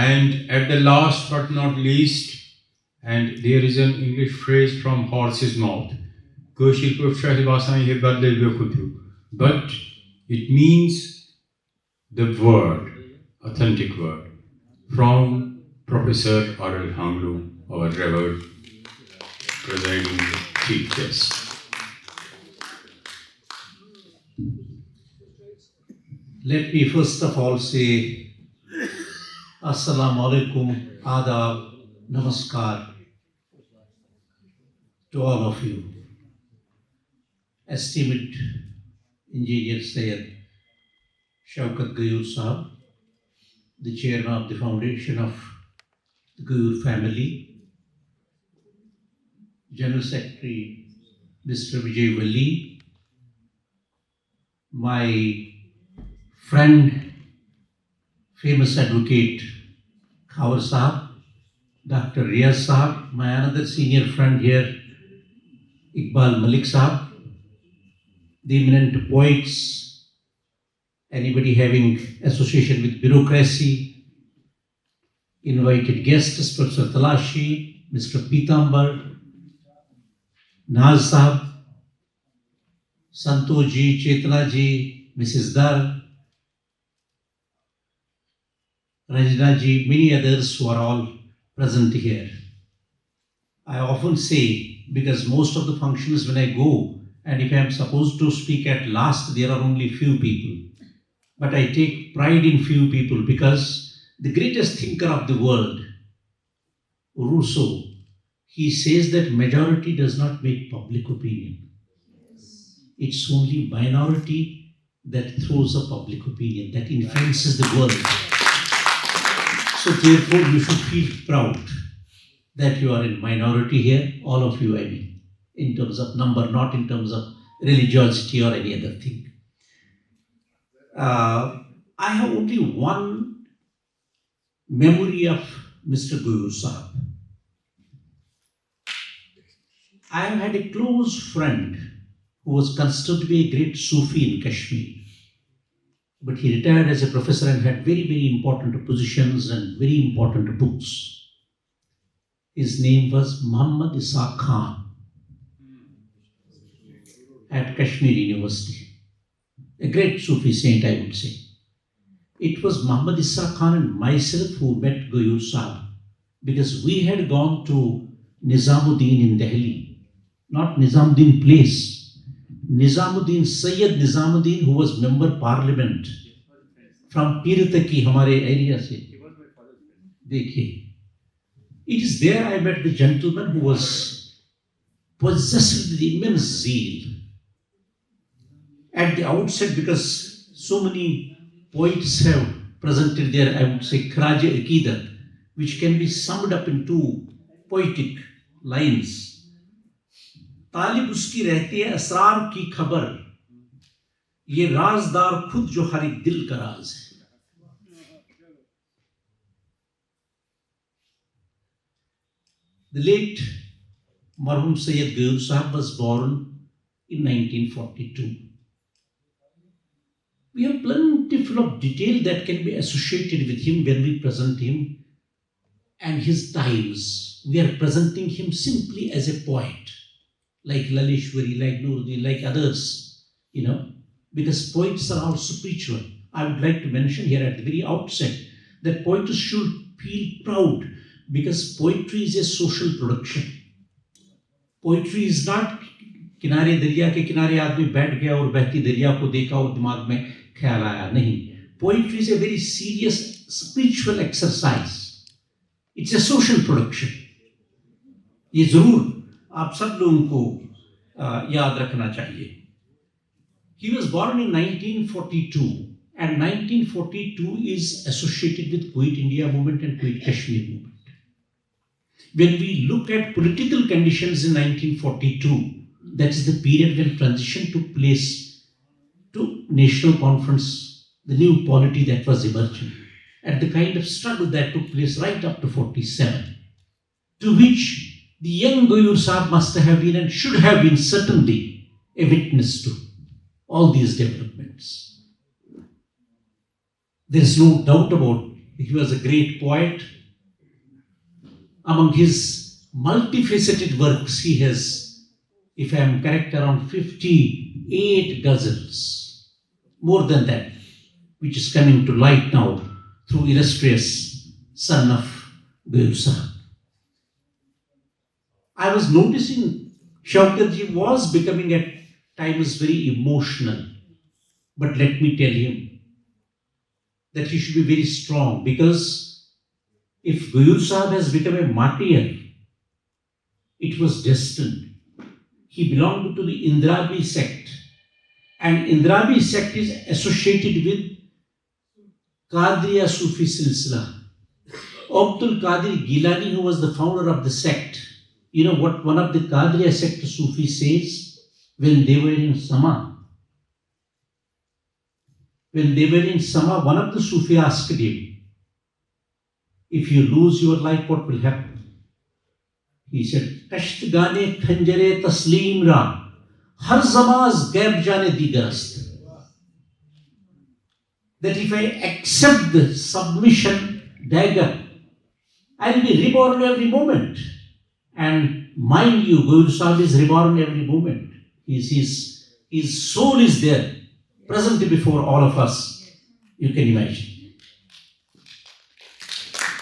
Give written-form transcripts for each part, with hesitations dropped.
And at the last but not least, and there is an English phrase from horse's mouth, but it means the word, authentic word, from Professor Rattan Hangloo, our revered presiding chief guest. Let me first of all say Assalamu alaikum, Adab, Namaskar to all of you. Esteemed Engineer Syed Shaukat Gayoor Sahab, the chairman of the foundation of the Gayoor family, General Secretary Mr. Vijay Valli, my friend, famous advocate Gayoor Sahab, Dr. Riyaz Sahab, my another senior friend here, Iqbal Malik Sahab, the eminent poets, anybody having association with bureaucracy, invited guests, Professor Talashi, Mr. Pitambar, Naz Sahab, Santosh ji, Chetna ji, Mrs. Dar, Rajna ji, many others who are all present here. I often say, because most of the functions when I go, and if I am supposed to speak at last, there are only few people. But I take pride in few people because the greatest thinker of the world, Rousseau, he says that majority does not make public opinion. It's only minority that throws a public opinion, that influences the world. So therefore you should feel proud that you are in minority here, all of you I mean, in terms of number, not in terms of religiosity or any other thing. I have only one memory of Mr. Gayoor Sahab. I have had a close friend who was considered to be a great Sufi in Kashmir. But he retired as a professor and had very, very important positions and very important books. His name was Muhammad Isa Khan at Kashmir University. A great Sufi saint, I would say. It was Muhammad Isa Khan and myself who met Gayoor Sahab because we had gone to Nizamuddin in Delhi, not Nizamuddin place. Nizamuddin, Syed Nizamuddin, who was member parliament from Pirataki, hamare area se. Dekhiye. It is there I met the gentleman who was possessed with immense zeal. At the outset, because so many poets have presented their, I would say, Kharaje Aqidat, which can be summed up in two poetic lines. तालिब उसकी रहती है असरार की खबर, ये राजदार खुद जो हर एक दिल का राज है. The late Marhum Syed Gayoor Sahab was born in 1942. We have plentiful of detail that can be associated with him when we present him and his times. We are presenting him simply as a poet, like Laleshwari, like Nuruddin, like others, because poets are all spiritual. I would like to mention here at the very outset that poets should feel proud because poetry is a social production. Poetry is not किनारे दरिया के किनारे आदमी बैठ गया और बहती दरिया को देखा और दिमाग में ख्याल आया, नहीं. Poetry is a very serious spiritual exercise. It's a social production. ये जरूर आप सब लोगों को याद रखना चाहिए. He was born in 1942 and 1942 is associated with Quit India movement and Quit Kashmir movement. When we look at political conditions in 1942, that is the period when transition took place to national conference, the new polity that was emerging, and the kind of struggle that took place right up to 47, to which the young Gayoor Sahab must have been and should have been certainly a witness to all these developments. There is no doubt about He was a great poet. Among his multifaceted works, he has, if I am correct, around 58 ghazals, more than that, which is coming to light now through illustrious son of Gayoor Sahab. I was noticing Shaukat was becoming at times very emotional, but let me tell him that he should be very strong, because if Gayoor Sahab has become a martyr, it was destined. He belonged to the Andrabi sect, and Andrabi sect is associated with Qadriya Sufi Silsila. Abdul Qadir Gilani, who was the founder of the sect, you know what one of the Qadriya sect Sufi says when they were in Sama? When they were in Sama, one of the Sufi asked him, if you lose your life, what will happen? He said, Kasht gane khanjare taslim ra, har zamaz gaib jane digarast. That if I accept the submission dagger, I will be reborn every moment. And mind you, Gayoor Sahib is reborn every moment. His soul is there, present before all of us. You can imagine.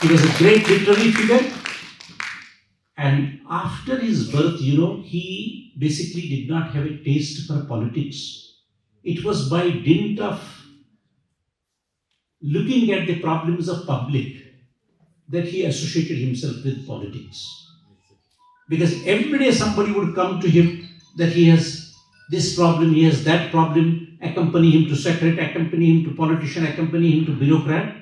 He was a great literary figure. And after his birth, he basically did not have a taste for politics. It was by dint of looking at the problems of public that he associated himself with politics. Because every day somebody would come to him that he has this problem, he has that problem, accompany him to secretary, accompany him to politician, accompany him to bureaucrat.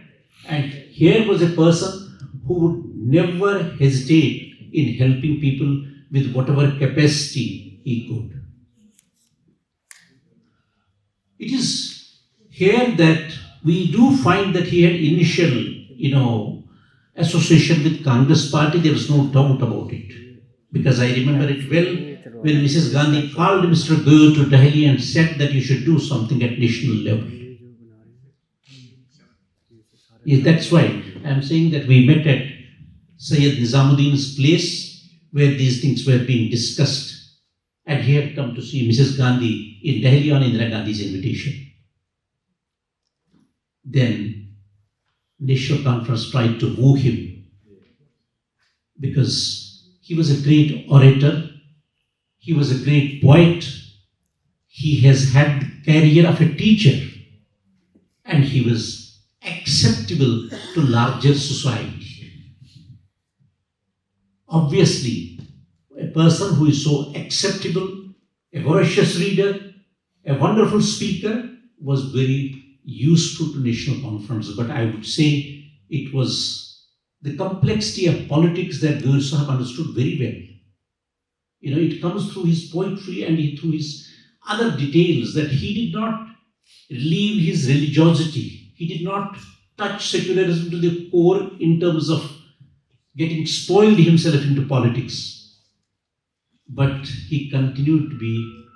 And here was a person who would never hesitate in helping people with whatever capacity he could. It is here that we do find that he had initial, association with Congress party. There was no doubt about it. Because I remember it well when Mrs. Gandhi called Mr. Gayoor to Delhi and said that you should do something at national level. Yes, that's why I am saying that we met at Syed Nizamuddin's place where these things were being discussed. And he had come to see Mrs. Gandhi in Delhi on Indira Gandhi's invitation. Then National Conference tried to woo him because he was a great orator, he was a great poet, he has had the career of a teacher, and he was acceptable to larger society. Obviously, a person who is so acceptable, a voracious reader, a wonderful speaker, was very useful to National Conference. But I would say it was the complexity of politics that Gayoor Sahab understood very well. It comes through his poetry and through his other details that he did not leave his religiosity. He did not touch secularism to the core in terms of getting spoiled himself into politics. But he continued to be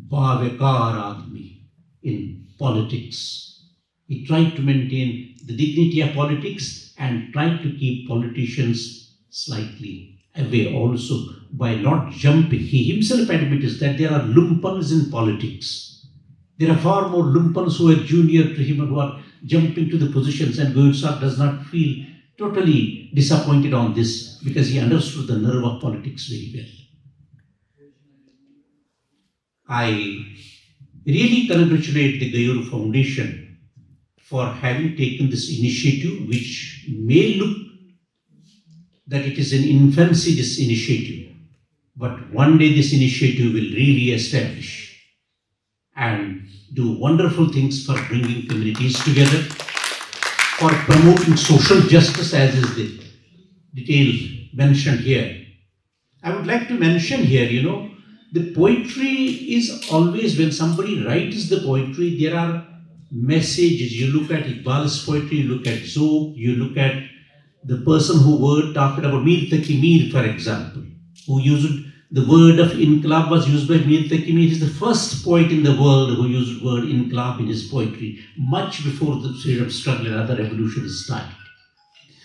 bavekar admi in politics. He tried to maintain the dignity of politics and tried to keep politicians slightly away also by not jumping. He himself admits that there are lumpans in politics. There are far more lumpans who are junior to him and who are jumping to the positions, and Gayoor Sahab does not feel totally disappointed on this because he understood the nerve of politics very well. I really congratulate the Gayoor Foundation for having taken this initiative, which may look that it is in infancy, this initiative. But one day this initiative will really establish and do wonderful things for bringing communities together, for promoting social justice, as is the detail mentioned here. I would like to mention here, the poetry is always, when somebody writes the poetry, there are messages. You look at Iqbal's poetry, you look at Zouk, you look at the person who talked about Mir Taqi Mir, for example, who used the word of Inqilab was used by Mir Taqi Mir. He is the first poet in the world who used the word Inqilab in his poetry, much before the freedom struggle and other revolutions started.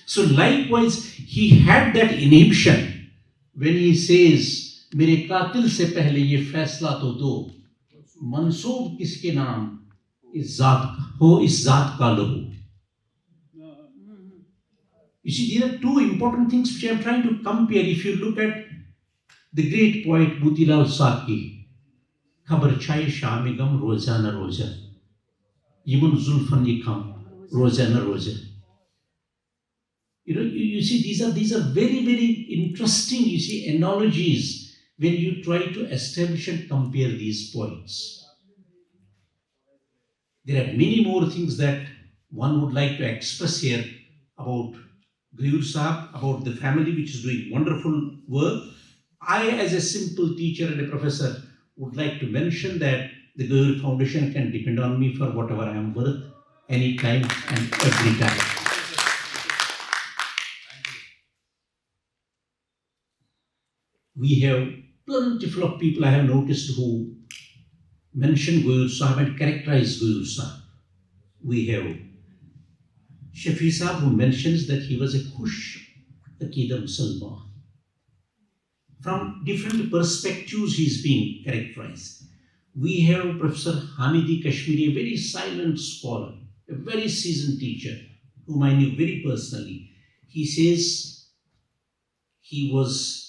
So likewise, he had that inhibition when he says, मेरे कातिल से पहले ये फैसला तो दो, मंसूब किसके नाम, इस जात का लहू. You see, these are two important things which I am trying to compare. If you look at the great poet Motilal Saki, खबर छाए शाम गम रोजाना रोजा, यमन जुल्फन यकम रोजाना रोजा. You see, these are very, very interesting, you see, analogies when you try to establish and compare these points. There are many more things that one would like to express here about Gayoor Sahab, about the family which is doing wonderful work. I, as a simple teacher and a professor, would like to mention that the Gayoor Foundation can depend on me for whatever I am worth, anytime and every time. We have plentiful of people I have noticed who mention Gayoor Sahab and characterize Gayoor Sahab. We have Shafi Sahab who mentions that he was a Khush Aqeeda Musalman. From different perspectives he is being characterized. We have Professor Hamidi Kashmiri, a very silent scholar, a very seasoned teacher, whom I knew very personally. He says he was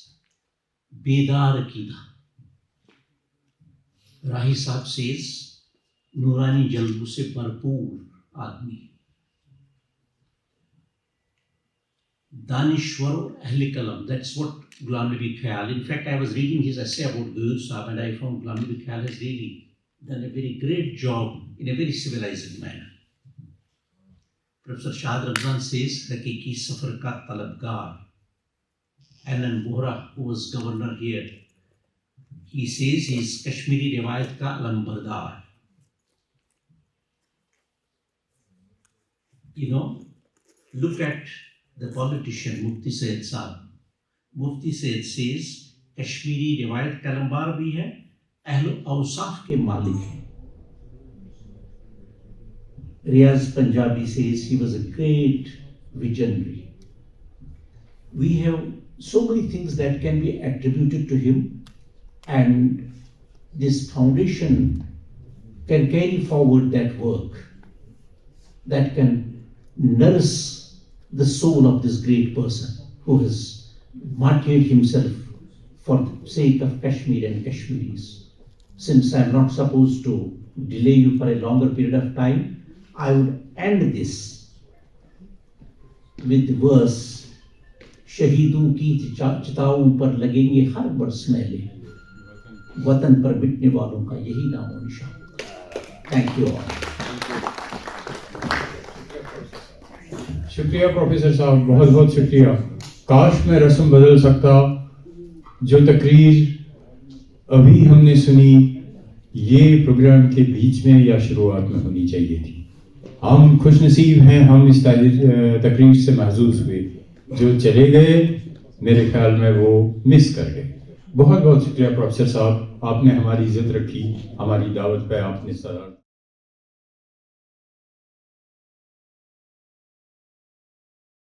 Bedar Aqeeda. Rahi Sahab says, Nurani Jalbu se bharpoor aadmi. Danishwar Ahle Kalam, that's what Ghulam Nabi Khyal. In fact, I was reading his essay about Gayoor Sahab and I found Ghulam Nabi Khyal has really done a very great job in a very civilized manner. Professor Shahad Ramzan says, Hakiki Safar Ka Talabgar. Anand Bohra, who was governor here, he says he is Kashmiri Riwayat Ka Alambardar. You know, look at the politician Mufti Syed Sahab. Mufti Syed says Kashmiri Riwayat Ka Alambar bhi hai, Ahl Awsaf ke Malik hai. Riaz Punjabi says he was a great visionary. We have so many things that can be attributed to him, and this foundation can carry forward that work that can nourish the soul of this great person who has martyred himself for the sake of Kashmir and Kashmiris. Since I am not supposed to delay you for a longer period of time, I would end this with the verse, शहीदों की चिताओं पर लगेंगे हर बरस मैले, वतन पर मिटने वालों का यही नामो निशान. Thank you all. शुक्रिया प्रोफेसर साहब, बहुत बहुत शुक्रिया. काश मैं रस्म बदल सकता. जो तकरीर अभी हमने सुनी ये प्रोग्राम के बीच में या शुरुआत में होनी चाहिए थी. हम खुशनसीब हैं, हम इस तकरीर से महजूज हुए. जो चले गए मेरे ख्याल में वो मिस कर गए. बहुत बहुत शुक्रिया प्रोफेसर साहब, आपने हमारी इज्जत रखी, हमारी दावत पे आपने सर